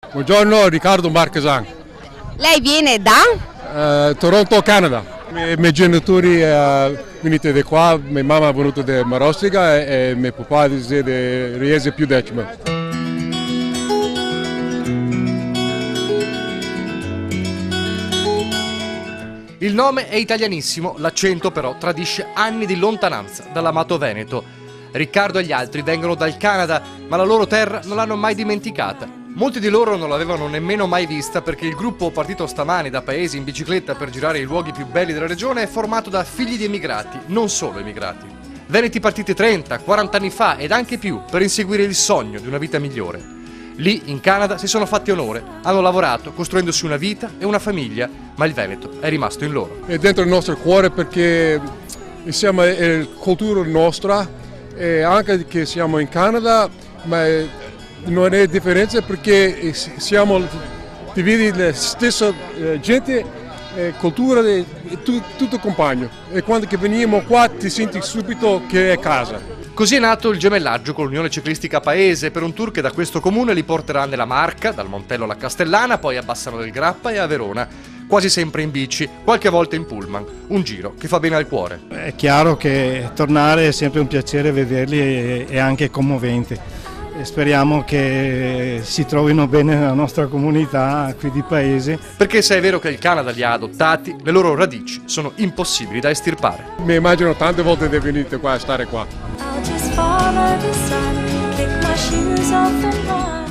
Buongiorno, Riccardo Marchesan, Lei viene da? Toronto, Canada. I miei genitori venuti da qua, mia mamma è venuta da Marostica e mio papà è da Riese più Decima. Il nome è italianissimo, l'accento però tradisce anni di lontananza dall'amato Veneto. Riccardo e gli altri vengono dal Canada, ma la loro terra non l'hanno mai dimenticata. Molti di loro non l'avevano nemmeno mai vista perché il gruppo partito stamani da paesi in bicicletta per girare i luoghi più belli della regione è formato da figli di emigrati, non solo emigrati. Veneti partiti 30, 40 anni fa ed anche più per inseguire il sogno di una vita migliore. Lì, in Canada, si sono fatti onore, hanno lavorato costruendosi una vita e una famiglia, ma il Veneto è rimasto in loro. È dentro il nostro cuore perché siamo la cultura nostra e anche che siamo in Canada, ma non è differenza perché siamo divisi la stessa gente, cultura, tutto compagno. E quando che veniamo qua ti senti subito che è casa. Così è nato il gemellaggio con l'Unione Ciclistica Paese per un tour che da questo comune li porterà nella Marca, dal Montello alla Castellana, poi a Bassano del Grappa e a Verona, quasi sempre in bici, qualche volta in pullman, un giro che fa bene al cuore. È chiaro che tornare è sempre un piacere vederli e anche commovente. E speriamo che si trovino bene nella nostra comunità qui di paese. Perché se è vero che il Canada li ha adottati, le loro radici sono impossibili da estirpare. Mi immagino tante volte di venire qua a stare qua. I'll just follow the sun, kick my shoes off and run.